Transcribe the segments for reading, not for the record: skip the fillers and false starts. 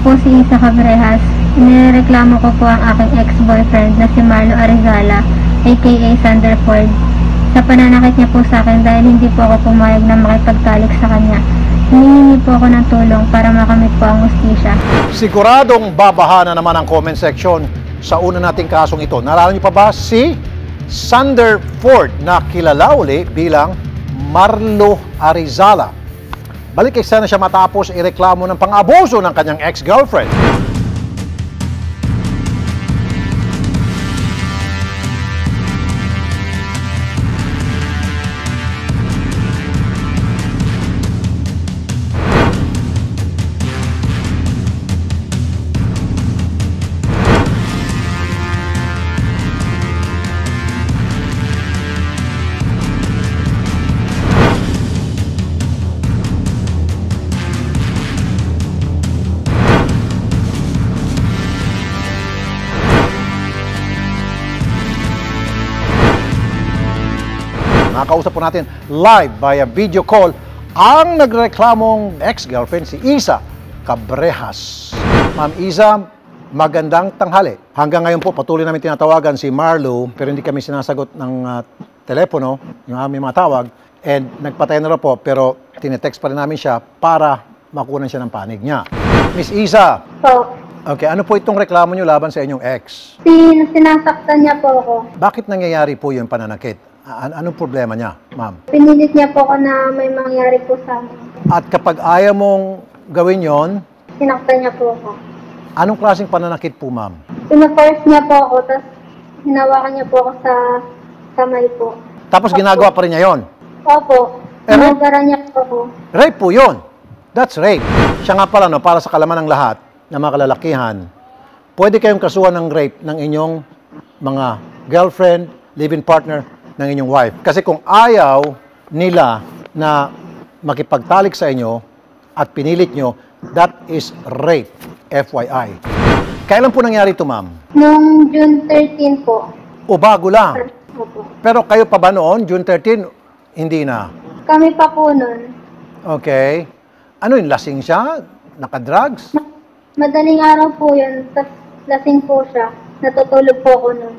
po si Isa Cabrehas. Nireklamo ko po ang aking ex-boyfriend na si Marlo Arizala, aka Sanderford, sa pananakit niya po sa akin dahil hindi po ako pumayag na makipagtalik sa kanya. Hinihingi po ako ng tulong para makamit po ang hustisya. Siguradong babaha na naman ang comment section sa una nating kasong ito. Naalala niyo pa ba si Sanderford na kilala uli bilang Marlo Arizala? Balik kay sana siya matapos ireklamo ng pang-abuso ng kanyang ex-girlfriend. Nakausap po natin live via video call ang nagreklamong ex-girlfriend si Isa Cabrehas. Ma'am Isa, magandang tanghali. Hanggang ngayon po patuloy namin tinatawagan si Marlo pero hindi kami sinasagot ng telepono, yung aming mga tawag. And nagpatay na rin po pero tinetext pa rin namin siya para makunan siya ng panig niya. Miss Isa. Po. Okay, ano po itong reklamo niyo laban sa inyong ex? Sinasaktan niya po ako. Bakit nangyayari po yung pananakit? Anong problema niya, ma'am? Pinilit niya po ako na may mangyari po sa amin. At kapag ayaw mong gawin yon, Sinaktan niya po ako. anong klaseng pananakit po, ma'am? Pinaforce niya po ako, tapos hinawakan niya po ako sa kamay po. Tapos ginagawa pa rin niya yon. Opo. Hinagaran niya po ako. Rape po yon. That's rape. Siya nga pala, no, para sa kalaman ng lahat na mga kalalakihan, pwede kayong kasuhan ng rape ng inyong mga girlfriend, live-in partner, ng inyong wife. Kasi kung ayaw nila na makipagtalik sa inyo at pinilit nyo, that is rape. FYI. Kailan po nangyari ito, ma'am? Noong June 13 po. O bago lang? Opo. Pero kayo pa ba noon, June 13, hindi na? Kami pa po nun. Okay. Ano yun, lasing siya? Nakadrugs? Madaling araw po yun, tapos lasing po siya. Natutulog po ako nun.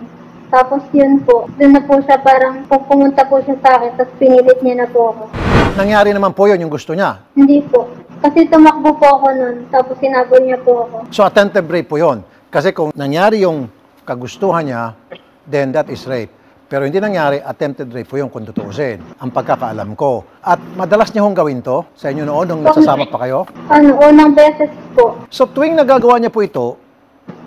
Tapos yun po, doon na po siya parang pumunta po siya sa akin, tapos pinilit niya na po ako. Nangyari naman po yun, yung gusto niya? Hindi po. Kasi tumakbo po ako nun, tapos sinabol niya po ako. So attempted rape po yun. Kasi kung nangyari yung kagustuhan niya, then that is rape. Pero hindi nangyari, attempted rape po yun kung tutuusin. Ang pagkakaalam ko. At madalas niya hong gawin to sa inyo noon nung nagsasama pa kayo? Unang beses po. So tuwing nagagawa niya po ito,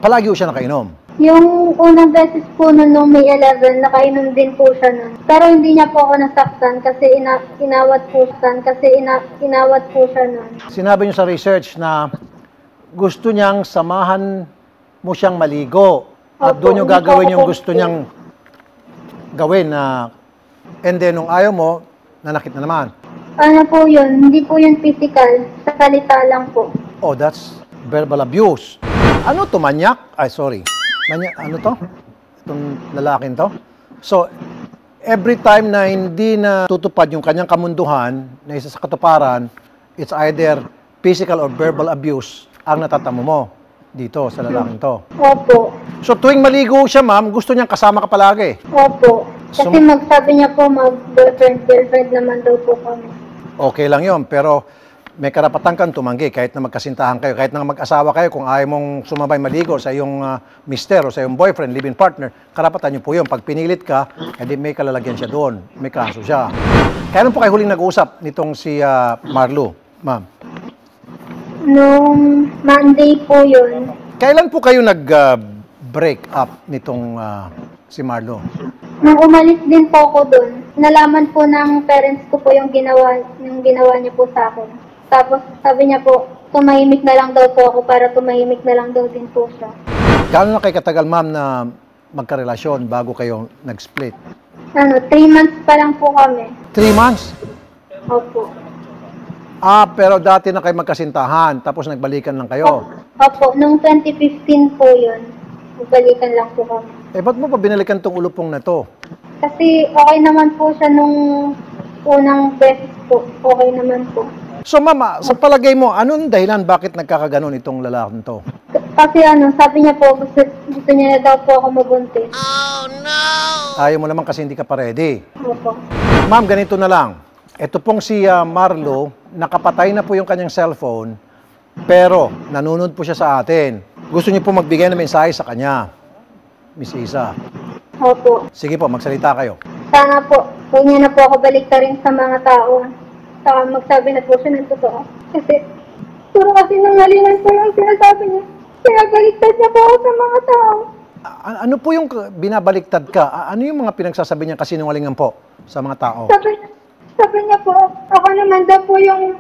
palagi po siya nakainom? Yung unang beses po nun, nung May 11, nakainom din po siya nun. Pero hindi niya po ako nasaktan kasi inawat po siya nun. Sinabi niyo sa research na gusto niyang samahan mo siyang maligo. At Opo, doon yung gagawin yung opo. gusto niyang gawin na and then nung ayaw mo, nanakit na naman. Ano po yun? Hindi po yun physical. Sa salita lang po. Oh, that's verbal abuse. Ano to, manyak? Ay, sorry. Manyak, ano to? Itong lalaking to? So, every time na hindi na tutupad yung kanyang kamunduhan na isa sa katuparan, it's either physical or verbal abuse ang natatamo mo dito sa lalaking to. Opo. So, tuwing maligo siya, ma'am, gusto niyang kasama ka palagi. Opo. Kasi magsabi niya po mag-girlfriend naman daw po kami. Okay lang yon, pero may karapatan kang tumanggi kahit na magkasintahan kayo, kahit na mag-asawa kayo, kung ayaw mong sumabay maligo sa iyong mister o sa iyong boyfriend, live-in partner, karapatan niyo po yun. Pag pinilit ka, edi may kalalagyan siya doon, may kaso siya. Kailan po kayo huling nag-usap nitong si Marlo, ma'am? Nung Monday po yun. Kailan po kayo nag-break up nitong si Marlo? Nung umalis din po ako doon, nalaman po ng parents ko po yung ginawa niya po sa akin. Tapos sabi niya po, tumahimik na lang daw po ako para tumahimik na lang daw din po siya. Gaano na kayo katagal, ma'am, na magkarelasyon bago kayo nag-split? 3 months pa lang po kami. 3 months? Opo. Pero dati na kayo magkasintahan, tapos nagbalikan lang kayo. Opo, nung 2015 po yun. Nagbalikan lang po kami. Ba't mo pa binalikan tong ulupong na to? Kasi okay naman po siya nung unang beses po. Okay naman po. So ma'am, sa palagay mo, anong dahilan bakit nagkakaganon itong lalaking to? Kasi sabi niya po, gusto niya na daw po ako mabuntis. Ayaw mo naman kasi hindi ka pa ready. Opo. Ma'am, ganito na lang. Ito pong si Marlo, nakapatay na po yung kanyang cellphone, pero nanunod po siya sa atin. Gusto niyo po magbigay ng mensahe sa kanya, Miss Isa. Opo. Sige po, magsalita kayo. Sana po, huwag niya na po ako baliktarin sa mga tao. Saka magsabi na po siya ng totoo. Kasi, puro kasi nangalingan po yung sinasabi niya. Kaya baliktad niya po ako sa mga tao. Ano po yung binabaliktad ka? Ano yung mga pinagsasabi niya kasinungalingan po sa mga tao? Sabi niya po, ako naman daw po yung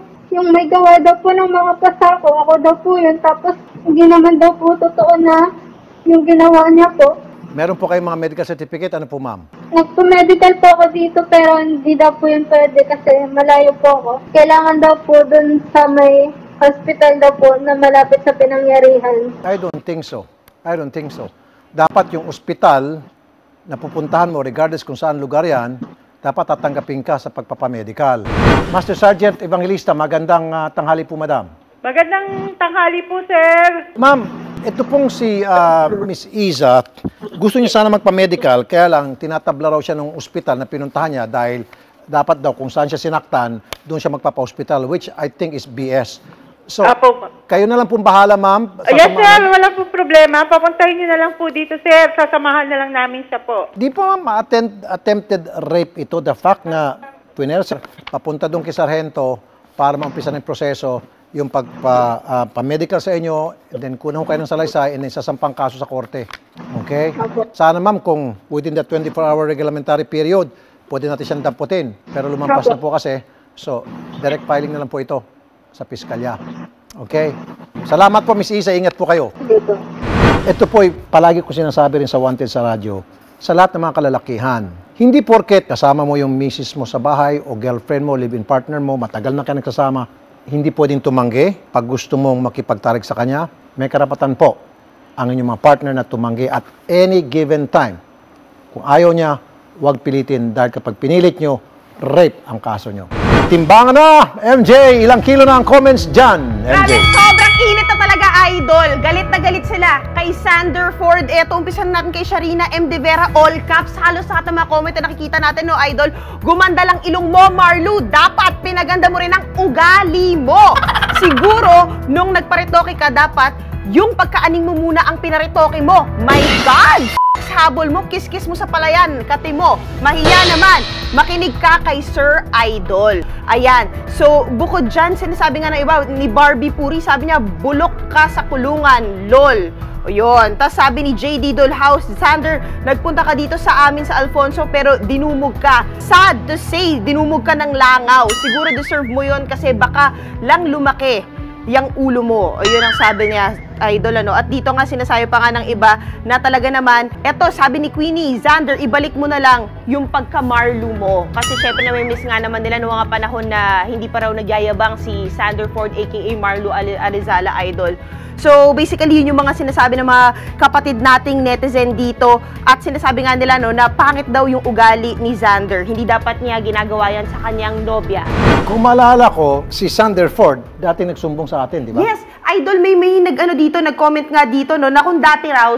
may gawa daw po ng mga pasako. Ako daw po yun. Tapos, hindi naman daw po totoo na yung ginawa niya po. Meron po kayong mga medical certificate? Ano po, ma'am? Nagpo-medical po ako dito pero hindi daw po yun pwede kasi malayo po ako. Kailangan daw po dun sa may hospital daw po na malapit sa pinangyarihan. I don't think so. I don't think so. Dapat yung ospital na pupuntahan mo, regardless kung saan lugar yan, dapat tatanggapin ka sa pagpapamedical. Master Sergeant Evangelista, magandang tanghali po, madam. Magandang tanghali po, sir. Ma'am, ito pong si Miss Iza, gusto niya sana magpa-medical, kaya lang tinatabla raw siya ng ospital na pinuntahan niya dahil dapat daw kung saan siya sinaktan, doon siya magpapa-hospital, which I think is BS. So, Apo. kayo na lang pong bahala, ma'am. Yes, sir. Wala po problema. Papuntahin niyo na lang po dito, sir. Sasamahan na lang namin siya po. Di po ma'am, attempted rape ito. The fact na papunta doon kay Sargento para maumpisa ng proseso, yung pagpa-medical sa inyo, and then kunan ko kayo ng salaysay, and then sasampang kaso sa korte. Okay? Sana ma'am, kung within the 24-hour regulamentary period, pwede natin siyang damputin. Pero lumampas na po kasi, so direct filing na lang po ito sa piskalya. Okay? Salamat po, Miss Isa. Ingat po kayo. Dito. Ito po, palagi ko sinasabi rin sa Wanted sa radyo, sa lahat ng mga kalalakihan, hindi porket kasama mo yung misis mo sa bahay o girlfriend mo, live-in partner mo, matagal na kayo nagsasama, hindi pwedeng tumanggi. Pag gusto mong makipagtarik sa kanya, may karapatan po ang inyong mga partner na tumanggi at any given time. Kung ayaw niya, huwag pilitin dahil kapag pinilit nyo, rape ang kaso nyo. Timbangan na! MJ, ilang kilo na ang comments dyan? MJ. Grabe, sobrang init na talaga, idol. Galit na galit sila kay Sander Ford. Eto, umpisan natin kay Sharina M. De Vera, all caps. Halos sa mga comment na nakikita natin, no, idol. Gumanda lang ilong mo, Marlu. Dapat pinaganda mo rin ang ugali mo. Siguro, nung nagparitoke ka, dapat yung pagkaaning mo muna ang pinaritoke mo. My God! Habol mo, kiss-kiss mo sa palayan, kati mo. Mahiya naman. Makinig ka kay Sir Idol. Ayan. So, bukod dyan, sinasabi nga ng iba, ni Barbie Puri, sabi niya, bulok ka sa kulungan, lol. O yun. Tapos sabi ni JD Dollhouse, Sander, nagpunta ka dito sa amin sa Alfonso, pero dinumog ka. Sad to say, dinumog ka ng langaw. Siguro deserve mo yun kasi baka lang lumaki yung ulo mo. O yun ang sabi niya, idol, ano. At dito nga sinasabi pa nga ng iba na talaga naman, eto, sabi ni Queenie, Xander, ibalik mo na lang yung pagka-Marlu mo. Kasi syempre namimiss nga naman nila noong mga panahon na hindi pa raw nagyayabang si Sander Ford aka Marlu Arizala, idol. So, basically, yun yung mga sinasabi ng mga kapatid nating netizen dito. At sinasabi nga nila, no, na pangit daw yung ugali ni Xander. Hindi dapat niya ginagawa yan sa kanyang nobya. Kung maalala ko, si Sander Ford, dati nagsumbong sa atin, di ba? Yes, idol, may nag-ano dito, nag-comment nga dito, no, na kung dati raw,